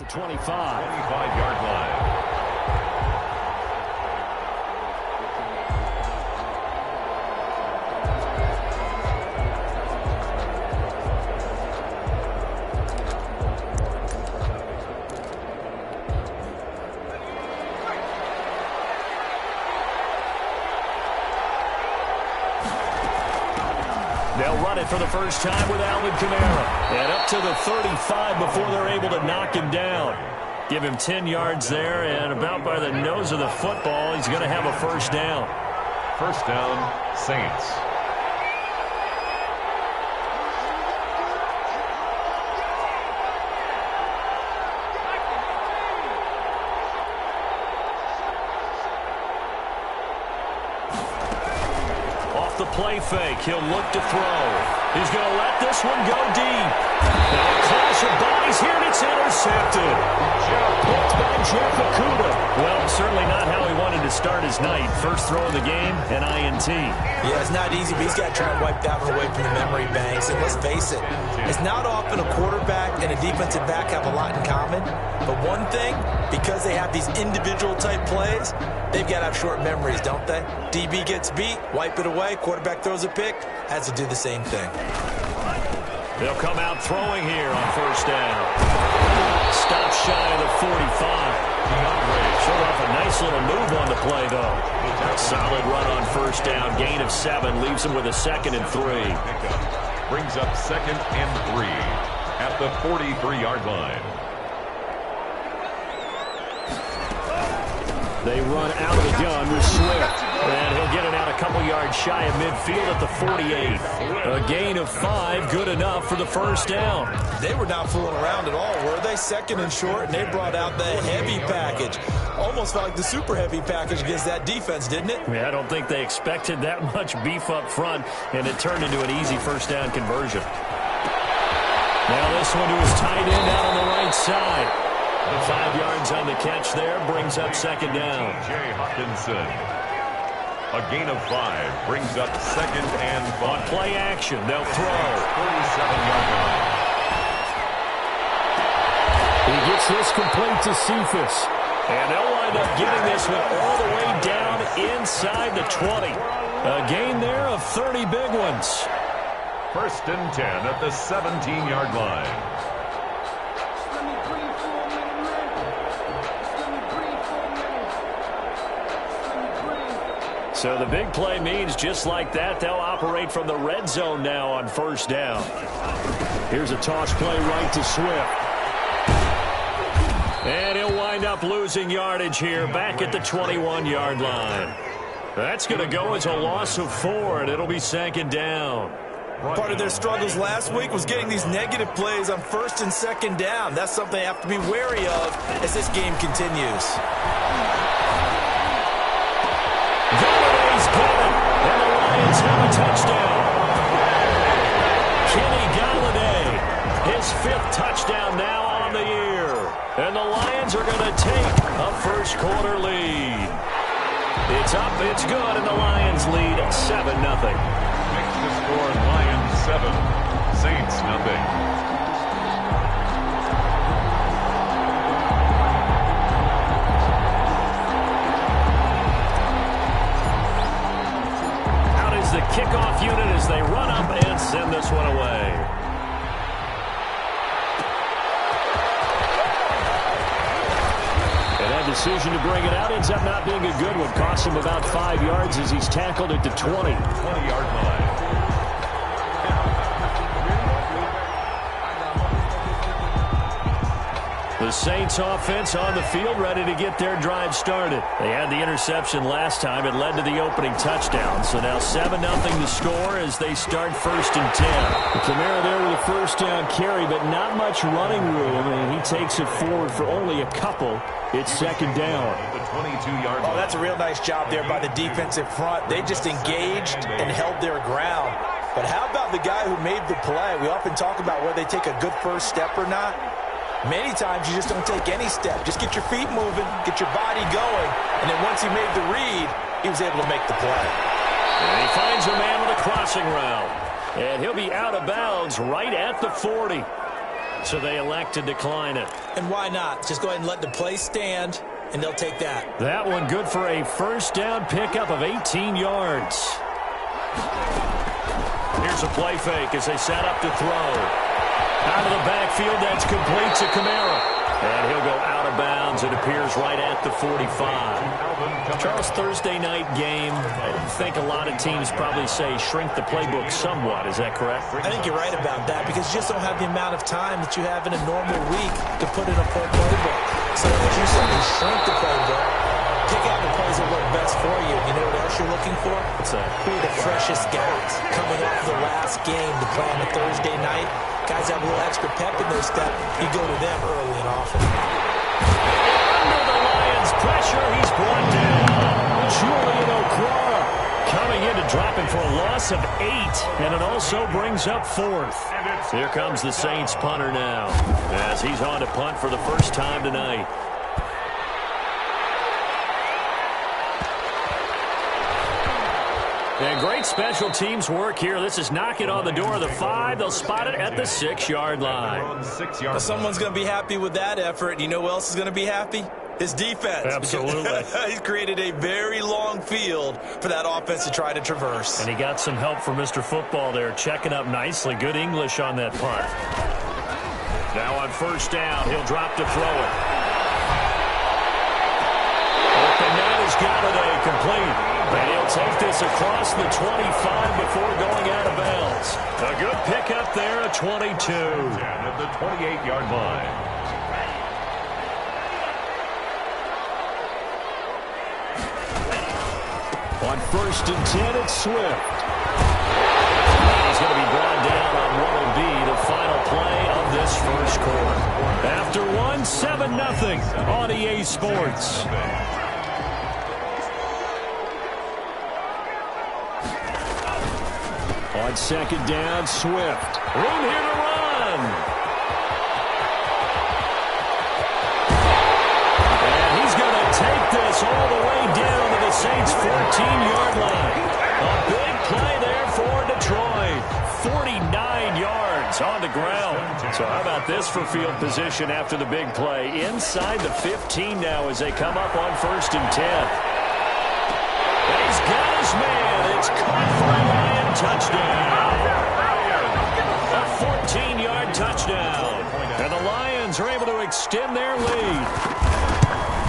The 25. 25-yard line. They'll run it for the first time with Alvin Kamara. And up to the 35 before they're able to knock him down. Give him 10 yards there, and about by the nose of the football, he's going to have a first down. First down, Saints. The play fake. He'll look to throw. He's going to let this one go deep. Now a clash of bodies here, and it's intercepted. Picked by Jeff Okudah. Well, certainly not how he wanted to start his night. First throw of the game, an INT. Yeah, it's not easy, but he's got to try and wipe that one away from the memory banks. And let's face it, it's not often a quarterback and a defensive back have a lot in common. But one thing, because they have these individual type plays, they've got to have short memories, don't they? DB gets beat, wipe it away, quarterback throws a pick, has to do the same thing. They'll come out throwing here on first down. Stop shy of the 45. Showed off a nice little move on the play, though. Solid run on first down. Gain of 7 leaves him with a 2nd and 3. Brings up 2nd and 3 at the 43-yard line. They run out of the gun with Swift. And he'll get it out a couple yards shy of midfield at the 48. A gain of 5, good enough for the first down. They were not fooling around at all, were they? 2nd and short, and they brought out the heavy package. Almost felt like the super heavy package against that defense, didn't it? Yeah, I don't think they expected that much beef up front, and it turned into an easy first down conversion. Now this one to his tight end out on the right side. 5 yards on the catch there brings up 2nd down. Jay Hawkinson. A gain of 5 brings up 2nd and 5. On play action, they'll throw. 47-yard line. He gets this complete to Cephas. And they'll wind up getting this one all the way down inside the 20. A gain there of 30 big ones. 1st and 10 at the 17-yard line. So the big play means just like that, they'll operate from the red zone now on first down. Here's a toss play right to Swift. And he'll wind up losing yardage here back at the 21-yard line. That's going to go as a loss of 4, and it'll be 2nd down. Part of their struggles last week was getting these negative plays on 1st and 2nd down. That's something they have to be wary of as this game continues. Galladay's got it, and the Lions have a touchdown. Kenny Galladay, his 5th touchdown now on the year. And the Lions are going to take a first-quarter lead. It's up, it's good, and the Lions lead 7-0. Makes the score Lions 7, Saints 0. The kickoff unit as they run up and send this one away. And that decision to bring it out ends up not being a good one. Costs him about 5 yards as he's tackled at the 20. 20-yard line. The Saints offense on the field ready to get their drive started. They had the interception last time. It led to the opening touchdown. So now 7-0 to score as they start 1st and 10. Kamara there with a first down carry, but not much running room. And he takes it forward for only a couple. It's 2nd down. The 22-yard line. Oh, that's a real nice job there by the defensive front. They just engaged and held their ground. But how about the guy who made the play? We often talk about whether they take a good first step or not. Many times you just don't take any step. Just get your feet moving, get your body going, and then once he made the read, he was able to make the play. And he finds a man with a crossing route. And he'll be out of bounds right at the 40. So they elect to decline it. And why not? Just go ahead and let the play stand, and they'll take that. That one good for a first down pickup of 18 yards. Here's a play fake as they set up to throw. Out of the backfield, that's complete to Kamara. And he'll go out of bounds. It appears right at the 45. Charles, Thursday night game, I think a lot of teams probably say shrink the playbook somewhat. Is that correct? I think you're right about that because you just don't have the amount of time that you have in a normal week to put in a full playbook. So as you said, you shrink the playbook, pick out the plays that work best for you. You know what else you're looking for? What's that? Who are the freshest guys coming off the last game to play on a Thursday night? Guys have a little extra pep in their step. You go to them early and often. Under the Lions' pressure, he's brought down. Julian Okwara coming in to drop him for a loss of 8, and it also brings up 4th. Here comes the Saints punter now, as he's on to punt for the first time tonight. And great special teams work here. This is knocking on the door of the 5. They'll spot it at the 6-yard line. Well, someone's going to be happy with that effort. You know who else is going to be happy? His defense. Absolutely. He's created a very long field for that offense to try to traverse. And he got some help from Mr. Football there, checking up nicely. Good English on that punt. Now on first down, he'll drop to throw it. And that is Galladay complete. And he'll take this across the 25 before going out of bounds. A good pickup there at 22. At the 28-yard line. On first and 10, it's Swift. He's going to be brought down on what will be the final play of this first quarter. After 7-0 on EA Sports. On second down, Swift. Room here to run. And he's going to take this all the way down to the Saints' 14-yard line. A big play there for Detroit. 49 yards on the ground. So how about this for field position after the big play? Inside the 15 now as they come up on first and 10. He's got his man. It's caught for a Lion touchdown. A 14-yard touchdown. And the Lions are able to extend their lead.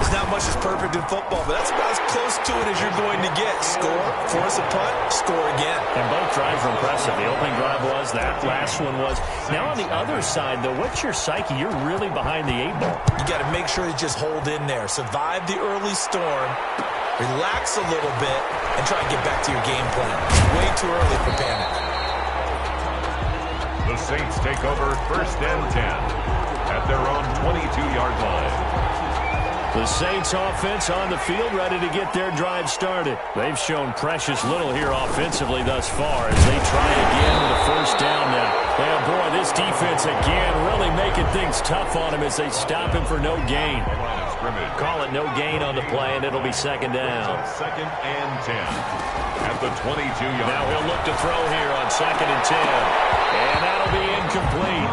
There's not much that's perfect in football, but that's about as close to it as you're going to get. Score, force a punt, score again. And both drives were impressive. The opening drive was, that last one was. Now on the other side, though, what's your psyche? You're really behind the 8-ball. You got to make sure you just hold in there. Survive the early storm. Relax a little bit and try and get back to your game plan. It's way too early for panic. The Saints take over first and 10 at their own 22-yard line. The Saints offense on the field, ready to get their drive started. They've shown precious little here offensively thus far as they try again with a first down now. Oh boy, this defense again really making things tough on him as they stop him for no gain. Call it no gain on the play, and it'll be second down. Second and 10 at the 22-yard. Now he'll look to throw here on second and 10. And that'll be incomplete.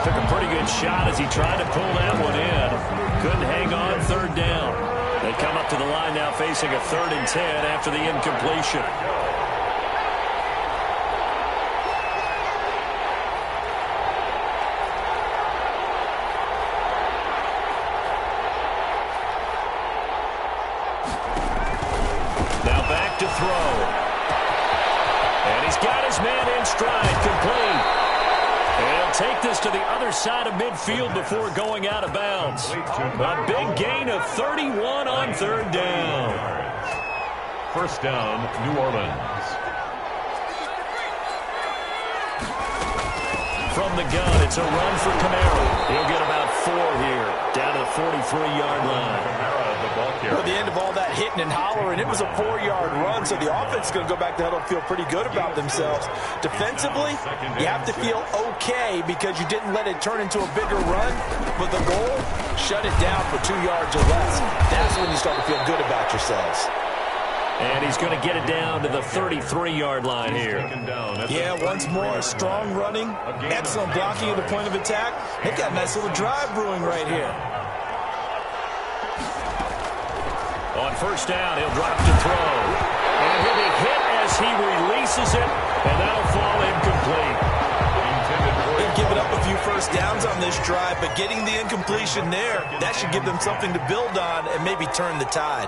Took a pretty good shot as he tried to pull that one in. Couldn't hang on third down. They come up to the line now facing a 3rd and 10 after the incompletion. Now back to throw. And he's got his man in stride, complete. And he'll take this to the other side of midfield before going out of bounds. A big gain of 31 on third down. First down, New Orleans. From the gun, it's a run for Kamara. He'll get about 4 here, down to the 43-yard line. Kamara, the ball carrier. Well, at the end of all that hitting and hollering, it was a 4-yard run, so the offense is going to go back to huddle and feel pretty good about themselves. Defensively, you have to feel okay because you didn't let it turn into a bigger run, but the goal, shut it down for 2 yards or less. That's when you start to feel good about yourselves. And he's going to get it down to the 33-yard line here. Yeah, once more, strong running, excellent blocking at the point of attack. They got a nice little drive brewing right here. On first down, he'll drop to throw. And he'll be hit as he releases it, and that'll fall incomplete. They've given up a few first downs on this drive, but getting the incompletion there, that should give them something to build on and maybe turn the tide.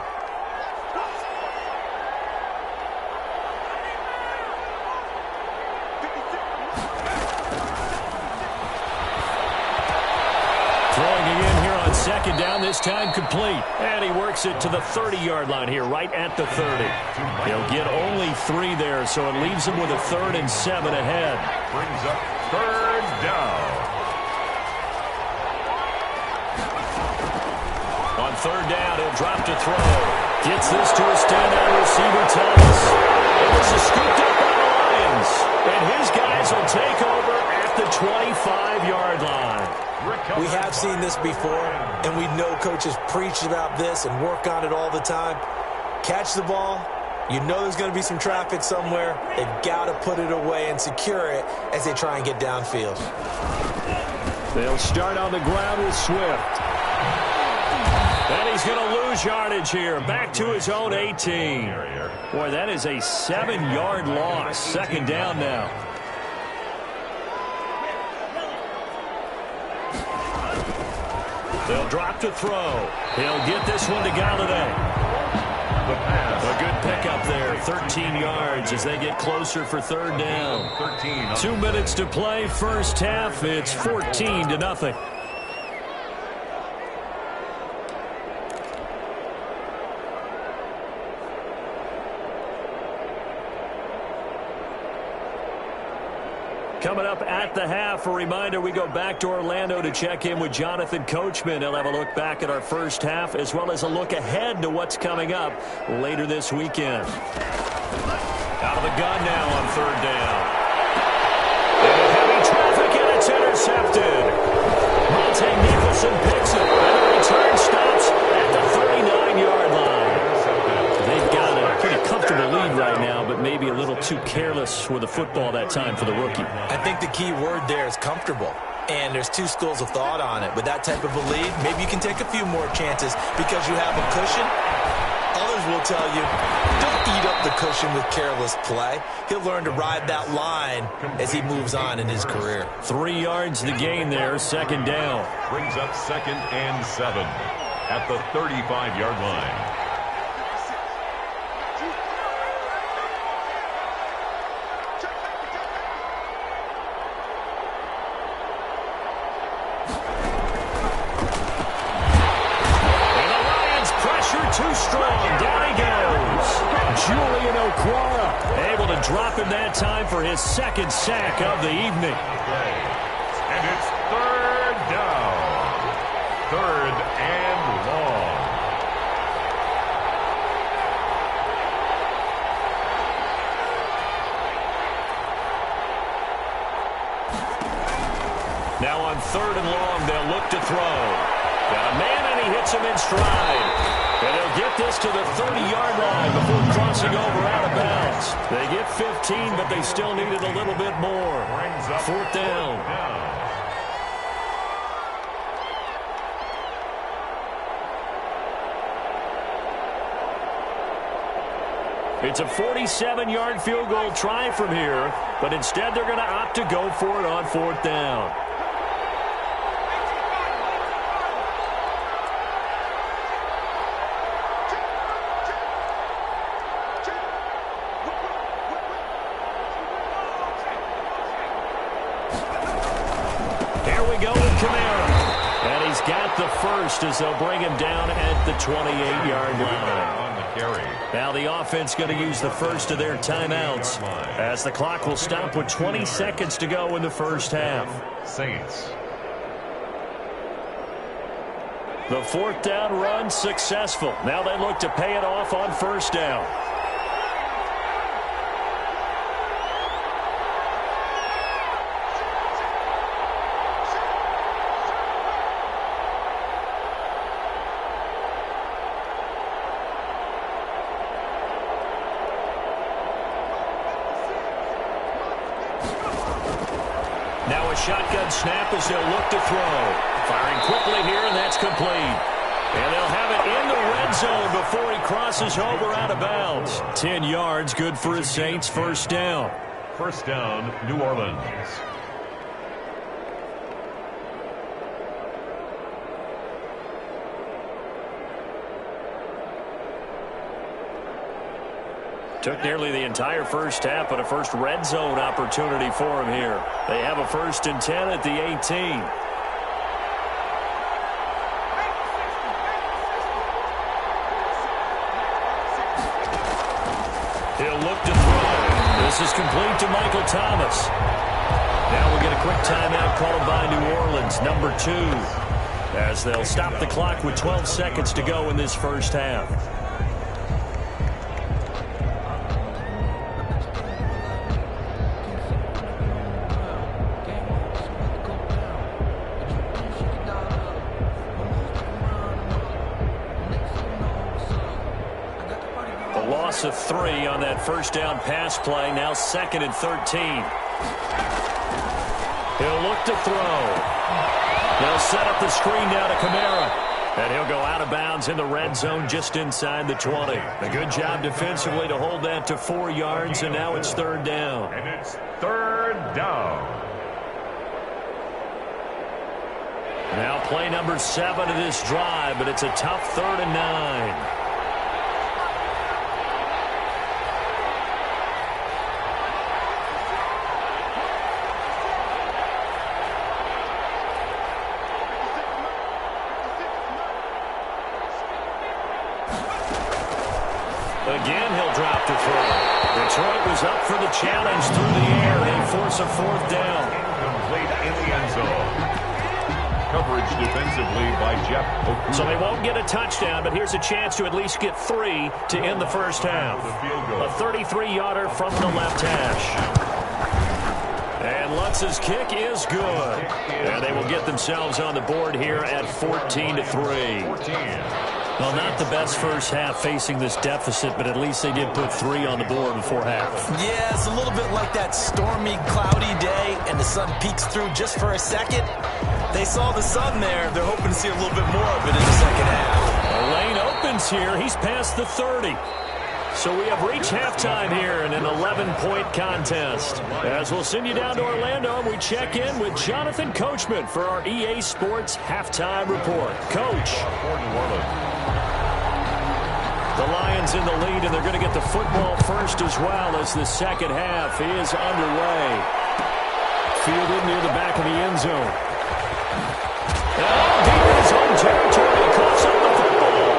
Throwing again here on second down, this time complete. And he works it to the 30-yard line here, right at the 30. He'll get only 3 there, so it leaves him with a 3rd and 7 ahead. Brings up 3rd down. On 3rd down, he'll drop to throw. Gets this to a standout receiver, Thomas. And this is scooped up by the Lions. And his guys will take over at the 25-yard line. We have seen this before, and we know coaches preach about this and work on it all the time. Catch the ball. You know there's going to be some traffic somewhere. They've got to put it away and secure it as they try and get downfield. They'll start on the ground with Swift. And he's going to lose yardage here. Back to his own 18. Boy, that is a 7-yard loss. Second down now. They'll drop to throw. He'll get this one to Galladay. A good pickup there, 13 yards as they get closer for 3rd down. 2 minutes to play, first half. It's 14-0. Coming up at the half, a reminder, we go back to Orlando to check in with Jonathan Coachman. He'll have a look back at our first half as well as a look ahead to what's coming up later this weekend. Out of the gun now on 3rd down. And heavy traffic, and it's intercepted. Monte Nicholson picks it, and the return stops at the 39-yard line. They've got a pretty comfortable lead right now, but maybe a little too careless with the football that time for the rookie. I think the key word there is comfortable. And there's 2 schools of thought on it. With that type of a lead, maybe you can take a few more chances because you have a cushion. Others will tell you, don't eat up the cushion with careless play. He'll learn to ride that line as he moves on in his career. 3 yards to gain there, second down. Brings up 2nd and 7 at the 35-yard line. Too strong. Down he goes. Julian Okwara able to drop him that time for his 2nd sack of the evening. And it's 3rd down. 3rd and long. Now on 3rd and long, they'll look to throw. Got a man, and he hits him in stride. And they'll get this to the 30-yard line before crossing over out of bounds. They get 15, but they still needed a little bit more. 4th down. It's a 47-yard field goal try from here, but instead they're going to opt to go for it on 4th down. Got the first as they'll bring him down at the 28-yard line. Now the offense going to use the first of their timeouts as the clock will stop with 20 seconds to go in the first half. Saints. The 4th down run successful. Now they look to pay it off on 1st down. Now a shotgun snap as they'll look to throw. Firing quickly here, and that's complete. And they'll have it in the red zone before he crosses over out of bounds. 10 yards, good for his Saints. First down. First down, New Orleans. Took nearly the entire first half, but a first red zone opportunity for him here. They have a 1st and 10 at the 18. He'll look to throw. This is complete to Michael Thomas. Now we'll get a quick timeout called by New Orleans, number 2, as they'll stop the clock with 12 seconds to go in this first half. Of 3 on that first down pass play. Now 2nd and 13. He'll look to throw. They'll set up the screen now to Kamara. And he'll go out of bounds in the red zone just inside the 20. A good job defensively to hold that to 4 yards, and now it's 3rd down. And it's 3rd down. Now play number 7 of this drive, but it's a tough 3rd and 9. Again, he'll drop to throw. Detroit was up for the challenge through the air. They force a 4th down. Incomplete in the end zone. Coverage defensively by Jeff Okuda. So they won't get a touchdown, but here's a chance to at least get 3 to end the first half. A 33-yarder from the left hash. And Lutz's kick is good. And they will get themselves on the board here at 14-3. Well, not the best first half facing this deficit, but at least they did put 3 on the board before half. Yeah, it's a little bit like that stormy, cloudy day, and the sun peeks through just for a second. They saw the sun there. They're hoping to see a little bit more of it in the second half. The lane opens here. He's past the 30. So we have reached halftime here in an 11-point contest. As we'll send you down to Orlando, and we check in with Jonathan Coachman for our EA Sports Halftime Report. Coach. The Lions in the lead, and they're going to get the football first as well as the second half is underway. Fielded near the back of the end zone. Deep in his own territory, coughs up the football.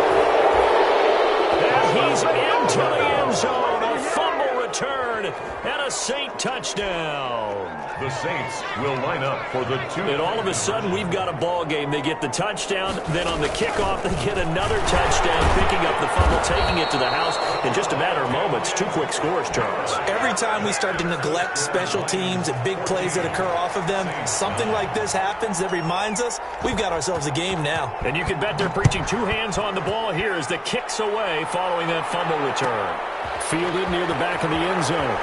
And he's into the end zone. A fumble return and a Saint touchdown. The Saints will line up for the 2. And all of a sudden, we've got a ball game. They get the touchdown. Then on the kickoff, they get another touchdown, picking up the fumble, taking it to the house in just a matter of moments. 2 quick scores, Charles. Every time we start to neglect special teams and big plays that occur off of them, something like this happens that reminds us we've got ourselves a game now. And you can bet they're preaching 2 hands on the ball here as the kick's away following that fumble return. Fielded near the back of the end zone.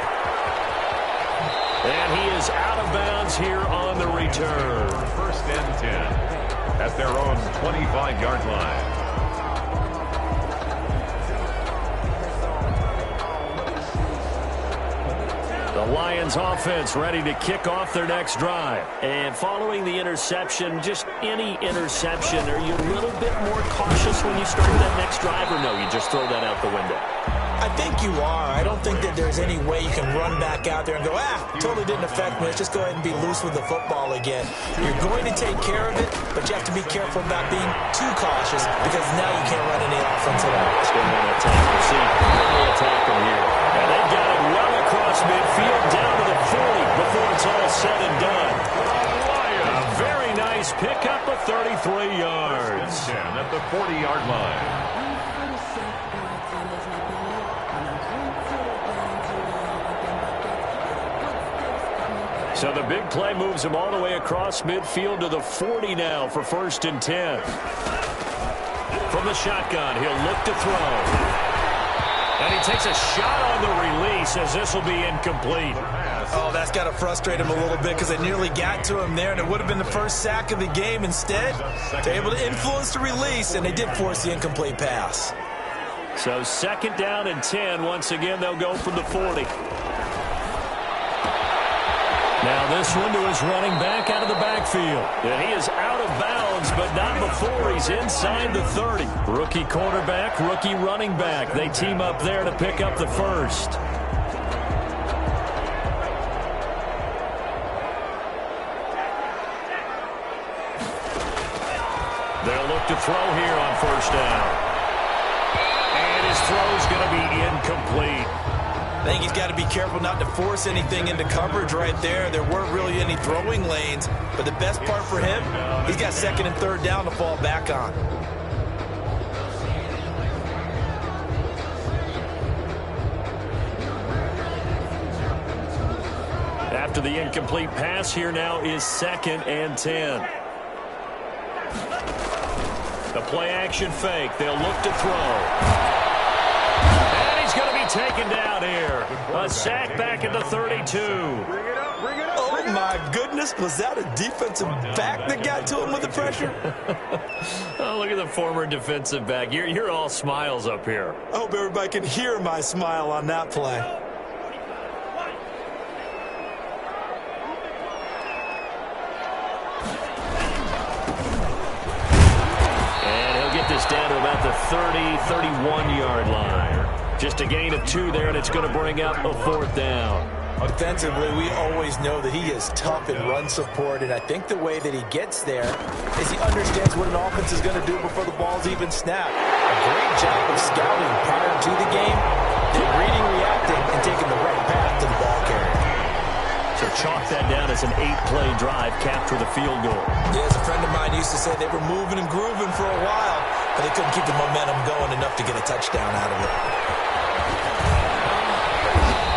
And he is out of bounds here on the return. 1st and 10 at their own 25-yard line. The Lions offense ready to kick off their next drive. And following the interception, just any interception, are you a little bit more cautious when you start that next drive, or no, you just throw that out the window? I think you are. I don't think that there's any way you can run back out there and go, totally didn't affect me. Let's just go ahead and be loose with the football again. You're going to take care of it, but you have to be careful about being too cautious because now you can't run any offense at all. It's going to attack the seat. They'll attack him here. And they've got it well across midfield down to the 40 before it's all said and done. A very nice pickup of 33 yards. 10 at the 40-yard line. So the big play moves him all the way across midfield to the 40 now for 1st and 10. From the shotgun, he'll look to throw. And he takes a shot on the release as this will be incomplete. Oh, that's got to frustrate him a little bit because they nearly got to him there, and it would have been the first sack of the game. Instead, they're able to influence the release, and they did force the incomplete pass. So 2nd down and 10. Once again, they'll go from the 40. Now this one to his running back out of the backfield. And he is out of bounds, but not before he's inside the 30. Rookie quarterback, rookie running back. They team up there to pick up the first. They'll look to throw here on 1st down. And his throw's going to be incomplete. I think he's got to be careful not to force anything into coverage right there. There weren't really any throwing lanes, but the best part for him, he's got 2nd and 3rd down to fall back on. After the incomplete pass, here now is 2nd and 10. The play action fake. They'll look to throw. Taken down here. A sack back at the 32. Oh, my goodness. Was that a defensive back that got to him with the pressure? Oh, look at the former defensive back. You're all smiles up here. I hope everybody can hear my smile on that play. And he'll get this down to about the 31-yard line. Just a gain of 2 there, and it's going to bring up a 4th down. Defensively, we always know that he is tough in run support, and I think the way that he gets there is he understands what an offense is going to do before the ball's even snapped. A great job of scouting prior to the game, then reading, reacting, and taking the right path to the ball carrier. So chalk that down as an 8-play drive, capture the field goal. Yeah, as a friend of mine used to say, they were moving and grooving for a while, but they couldn't keep the momentum going enough to get a touchdown out of it.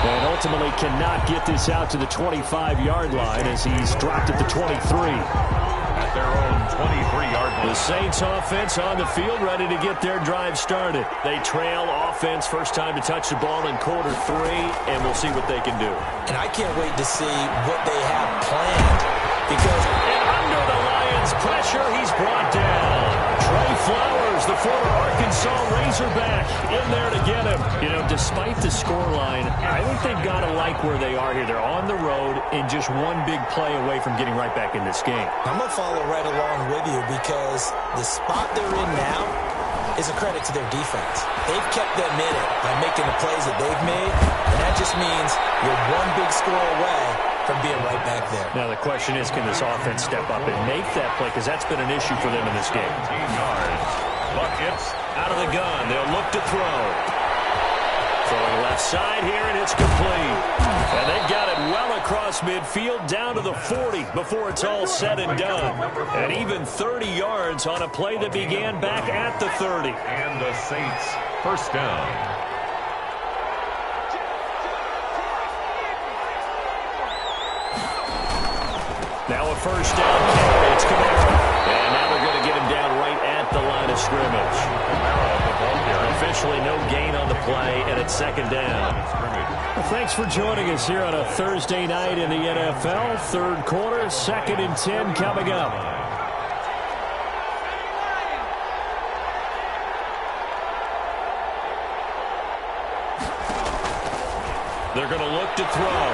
And ultimately cannot get this out to the 25-yard line as he's dropped at the 23. At their own 23-yard line. The Saints offense on the field ready to get their drive started. They trail offense first time to touch the ball in quarter 3, and we'll see what they can do. And I can't wait to see what they have planned because under the Lions' pressure, he's brought down. Trey Flowers, the former Arkansas Razorback, in there to get him. You know, despite the scoreline, I think they've got to like where they are here. They're on the road and just one big play away from getting right back in this game. I'm going to follow right along with you because the spot they're in now is a credit to their defense. They've kept them in it by making the plays that they've made, and that just means you're one big score away from being right back there. Now the question is, can this offense step up and make that play? Because that's been an issue for them in this game. 18 yards. Buckets. Out of the gun. They'll look to throw. Throwing left side here, and it's complete. And they've got it well across midfield down to the 40 before it's all said and done. And even 30 yards on a play that began back at the 30. And the Saints, 1st down. Now a 1st down carry. It's Kamara. And now they're going to get him down right at the line of scrimmage. Officially no gain on the play, and it's 2nd down. Well, thanks for joining us here on a Thursday night in the NFL. 3rd quarter, 2nd and 10 coming up. They're going to look to throw.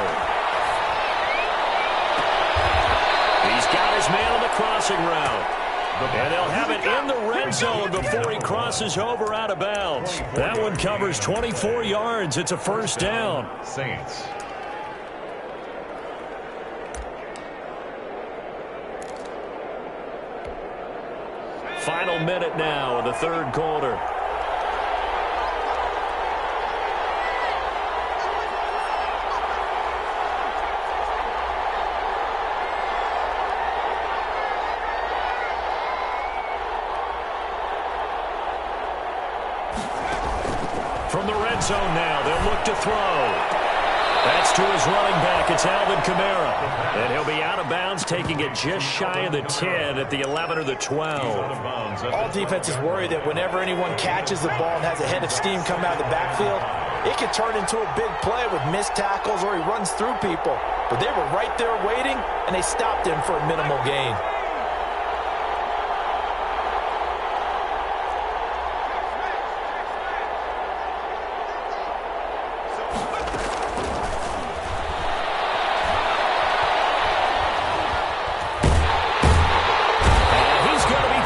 He's got his man on the crossing route. And they'll have it in the red zone before he crosses over out of bounds. That one covers 24 yards. It's a 1st down. Saints. Final minute now of the 3rd quarter. From the red zone now, they'll look to throw. That's to his running back. It's Alvin Kamara. And he'll be out of bounds, taking it just shy of the 10 at the 11 or the 12. All defenses worry that whenever anyone catches the ball and has a head of steam come out of the backfield, it can turn into a big play with missed tackles or he runs through people. But they were right there waiting, and they stopped him for a minimal gain.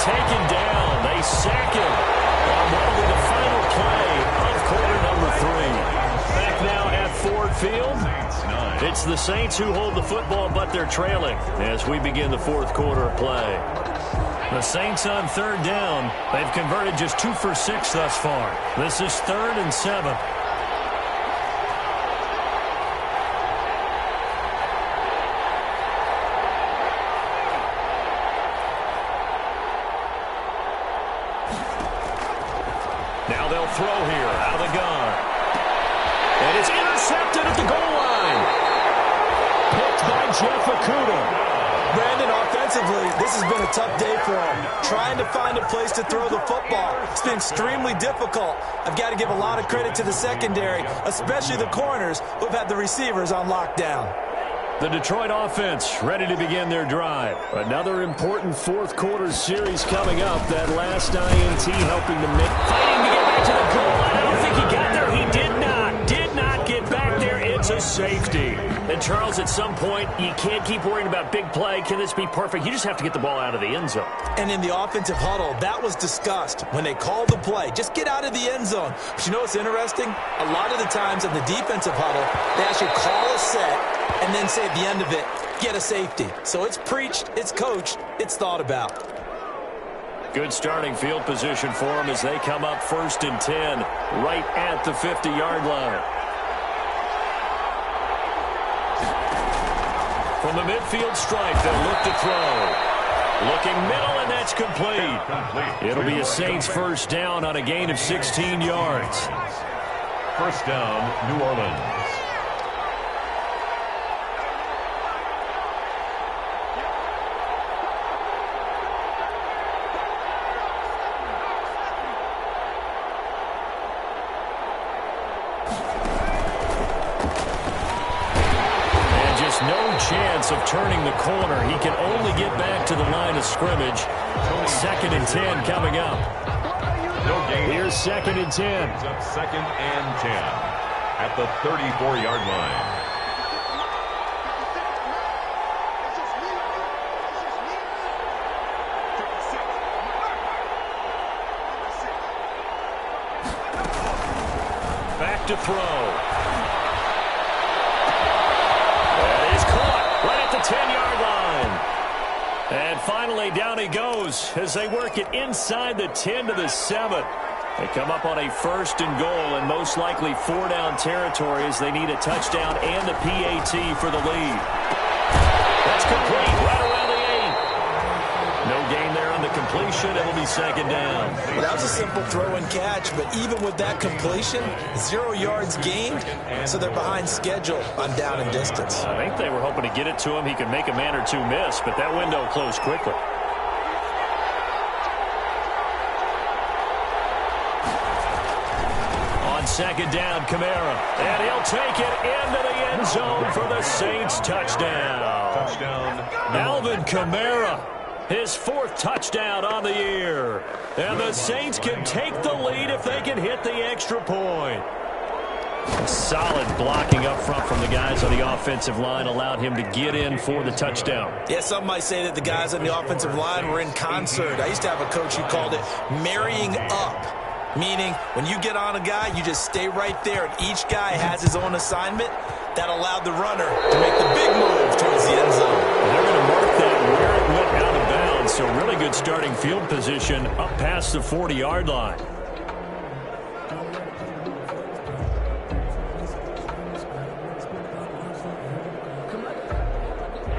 Taken down. They sack him on what will be the final play of quarter number 3. Back now at Ford Field. It's the Saints who hold the football, but they're trailing as we begin the fourth quarter of play. The Saints on third down. They've converted just 2 for 6 thus far. This is 3rd and 7. Now they'll throw here out of the gun. And it's intercepted at the goal line. Picked by Jeff Okudah. Brandon, offensively, this has been a tough day for him. Trying to find a place to throw the football. It's been extremely difficult. I've got to give a lot of credit to the secondary, especially the corners who have had the receivers on lockdown. The Detroit offense ready to begin their drive. Another important fourth quarter series coming up. That last INT helping to make... Fighting to get back to the goal line. I don't think he got there. He did not get back there. It's a safety. And Charles, at some point, you can't keep worrying about big play. Can this be perfect? You just have to get the ball out of the end zone. And in the offensive huddle, that was discussed when they called the play. Just get out of the end zone. But you know what's interesting? A lot of the times in the defensive huddle, they actually call a set and then say at the end of it, get a safety. So it's preached, it's coached, it's thought about. Good starting field position for them as they come up 1st and 10 right at the 50-yard line. From the midfield stripe, they'll look to throw. Looking middle, and that's complete. It'll be a Saints first down on a gain of 16 yards. First down, New Orleans. No chance of turning the corner. He can only get back to the line of scrimmage. 2nd and 10 coming up. No gain. Here's 2nd and 10. It's up 2nd and 10 at the 34-yard line. Back to throw. 10-yard line. And finally, down he goes as they work it inside the 10 to the 7. They come up on a 1st and goal and most likely 4-down territory as they need a touchdown and a PAT for the lead. That's complete right around the 8. No gain there on the completion. It'll be 2nd down. Well, that was a simple throw and catch, but even with that completion, 0 yards gained, so they're behind schedule on down and distance. I think they were hoping to get it to him. He could make a man or two miss, but that window closed quickly. On 2nd down, Kamara, and he'll take it into the end zone for the Saints touchdown. Alvin Kamara. His 4th touchdown on the year. And the Saints can take the lead if they can hit the extra point. Solid blocking up front from the guys on the offensive line allowed him to get in for the touchdown. Yeah, some might say that the guys on the offensive line were in concert. I used to have a coach who called it marrying up, meaning when you get on a guy, you just stay right there, and each guy has his own assignment. That allowed the runner to make the big move towards the end zone. They're going to mark that where it went out of bounds, so really good starting field position up past the 40-yard line.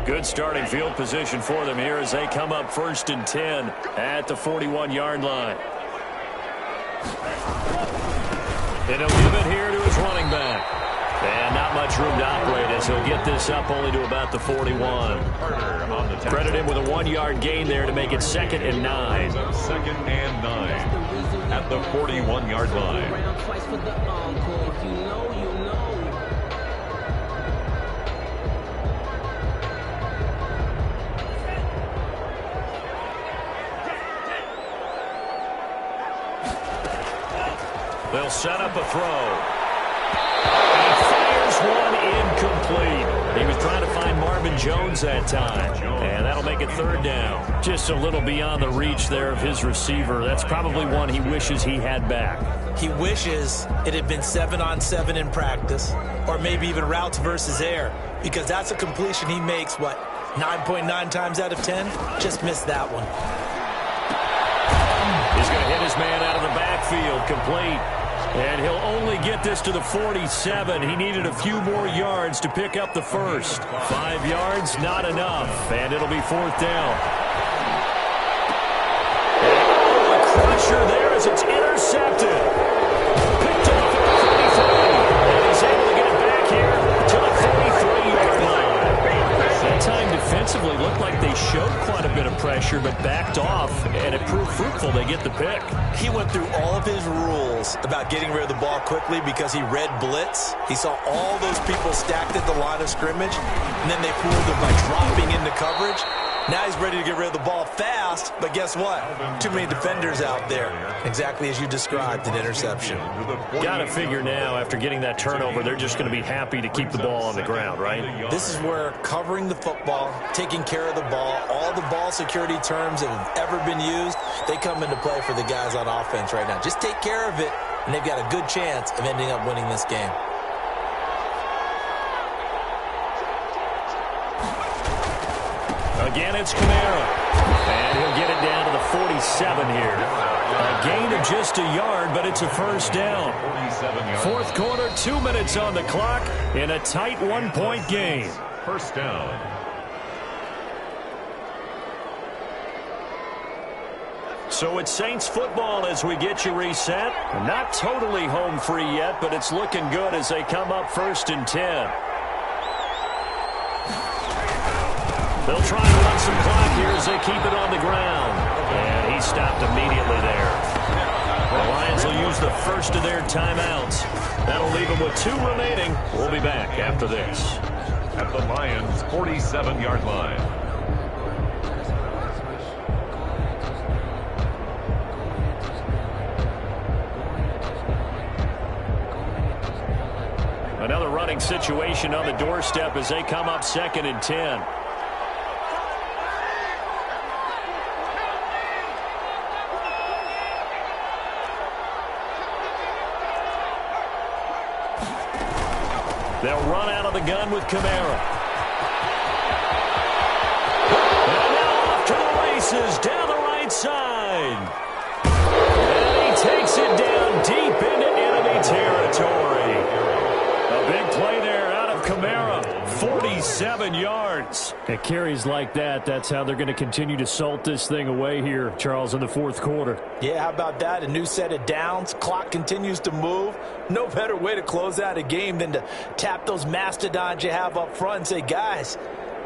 Good starting field position for them here as they come up 1st and 10 at the 41-yard line. And he'll give it here to his running back. And not much room to operate as he'll get this up only to about the 41. Credit him with a 1-yard gain there to make it 2nd and 9. 2nd and 9 at the 41-yard line. They'll set up a throw. He fires one incomplete. He was trying to find Marvin Jones that time. And that'll make it 3rd down. Just a little beyond the reach there of his receiver. That's probably one he wishes he had back. He wishes it had been 7-on-7 in practice, or maybe even routes versus air, because that's a completion he makes, 9.9 times out of 10? Just missed that one. He's going to hit his man out of the backfield, complete. And he'll only get this to the 47. He needed a few more yards to pick up the first. 5 yards, not enough. And it'll be 4th down. And a crusher there as it's intercepted. Picked off at the 33. And he's able to get it back here to the 43-yard line. That time defensively looked like they showed quite a bit of pressure, but backed off, and it proved fruitful. They get the pick. He went through all of his rules about getting rid of the ball quickly because he read blitz. He saw all those people stacked at the line of scrimmage, and then they fooled him by dropping into coverage. Now he's ready to get rid of the ball fast, but guess what? Too many defenders out there. Exactly as you described, an interception. Got to figure now, after getting that turnover, they're just going to be happy to keep the ball on the ground, right? This is where covering the football, taking care of the ball, all the ball security terms that have ever been used, they come into play for the guys on offense right now. Just take care of it, and they've got a good chance of ending up winning this game. Again, it's Kamara. And he'll get it down to the 47 here. A gain of just a yard, but it's a 1st down. 4th quarter, 2 minutes on the clock in a tight 1-point game. 1st down. So it's Saints football as we get you reset. Not totally home free yet, but it's looking good as they come up 1st and 10. They'll try to run some clock here as they keep it on the ground. And he stopped immediately there. The Lions will use the first of their timeouts. That'll leave them with 2 remaining. We'll be back after this. At the Lions' 47-yard line. Another running situation on the doorstep as they come up 2nd and 10. They'll run out of the gun with Kamara. And now off to the races down the right side. And he takes it down deep into enemy territory. A big play there out of Kamara. 47 yards. At carries like that, that's how they're going to continue to salt this thing away here, Charles, in the 4th quarter. Yeah, how about that? A new set of downs. Clock continues to move. No better way to close out a game than to tap those mastodons you have up front and say, guys,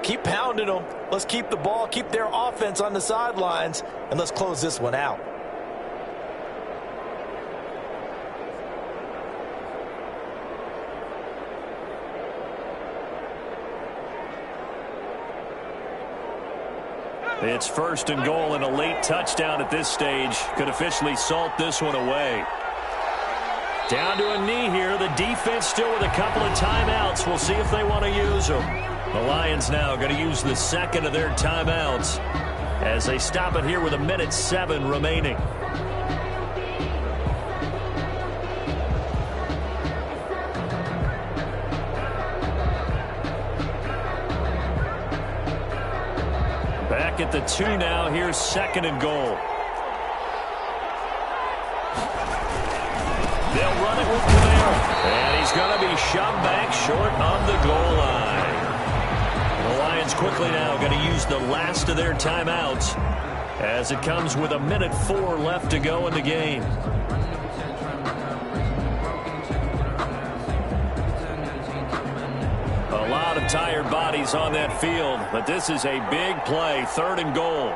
keep pounding them. Let's keep the ball, keep their offense on the sidelines, and let's close this one out. It's 1st and goal, and a late touchdown at this stage could officially salt this one away. Down to a knee here. The defense still with a couple of timeouts. We'll see if they want to use them. The Lions now going to use the 2nd of their timeouts as they stop it here with 1:07 remaining. Back at the 2 now. Here's 2nd and goal. They'll run it with Kamara. And he's going to be shoved back short on the goal line. The Lions quickly now going to use the last of their timeouts as it comes with 1:04 left to go in the game. some tired bodies on that field, but this is a big play, 3rd and goal.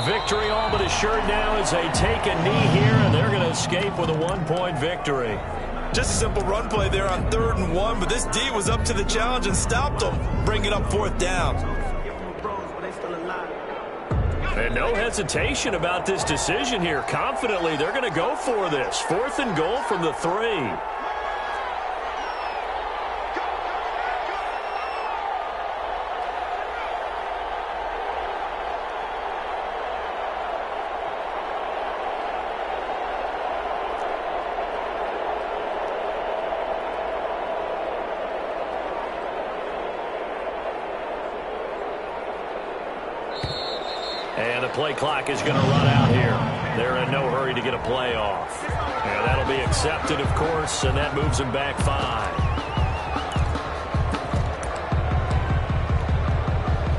Victory all but assured now as they take a knee here, and they're going to escape with a 1-point victory. Just a simple run play there on 3rd and 1, but this D was up to the challenge and stopped them, bringing up 4th down. And no hesitation about this decision here. Confidently, they're going to go for this. 4th and goal from the 3. And the play clock is going to run out here. They're in no hurry to get a play off. And that'll be accepted, of course, and that moves them back 5.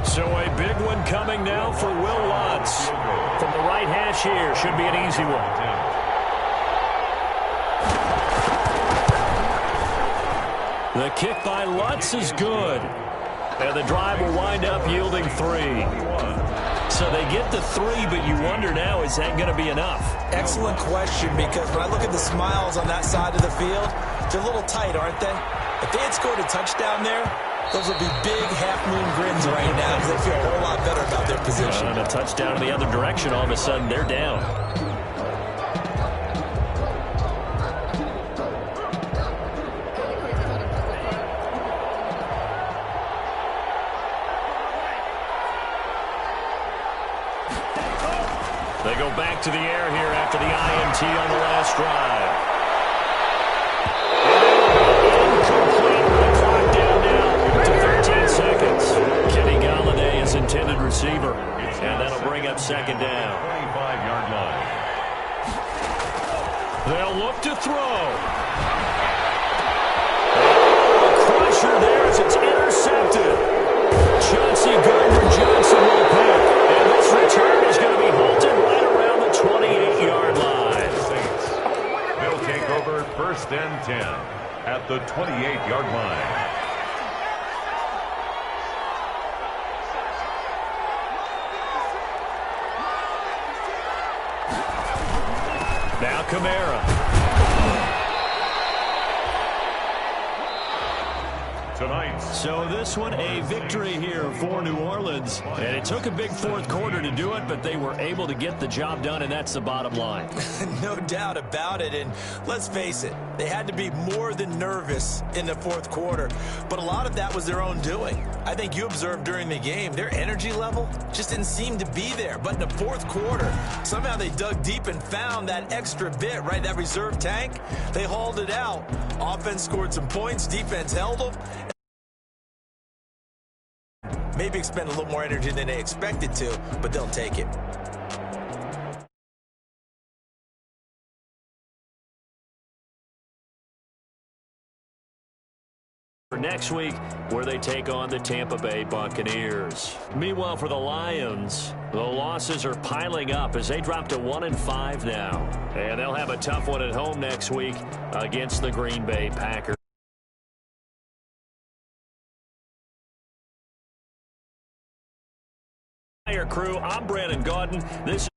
So a big one coming now for Will Lutz. From the right hash here, should be an easy one. The kick by Lutz is good. And the drive will wind up yielding 3. So they get the 3, but you wonder now, is that going to be enough? Excellent question, because when I look at the smiles on that side of the field, they're a little tight, aren't they? If they had scored a touchdown there, those would be big half-moon grins right now because they feel a whole lot better about their position. And a touchdown in the other direction, all of a sudden they're down. They go back to the air here after the INT on the last drive. Incomplete with the clock down now to 13 seconds. Kenny Galladay is intended receiver, and that'll bring up 2nd down. 25-yard line. They'll look to throw. Crusher there as it's intercepted. Chauncey Gardner-Johnson will pick, and this return is going to be halted right around the 28-yard line. Saints. They'll take over 1st and 10 at the 28-yard line. Now Kamara. Tonight. So this one, a victory here for New Orleans. And it took a big 4th quarter to do it, but they were able to get the job done, and that's the bottom line. No doubt about it. And let's face it, they had to be more than nervous in the 4th quarter. But a lot of that was their own doing. I think you observed during the game, their energy level just didn't seem to be there. But in the 4th quarter, somehow they dug deep and found that extra bit, right, that reserve tank. They hauled it out. Offense scored some points. Defense held them. Maybe expend a little more energy than they expected to, but they'll take it. For next week, where they take on the Tampa Bay Buccaneers. Meanwhile, for the Lions, the losses are piling up as they drop to 1-5 now. And they'll have a tough one at home next week against the Green Bay Packers. Crew, I'm Brandon Gaudin. This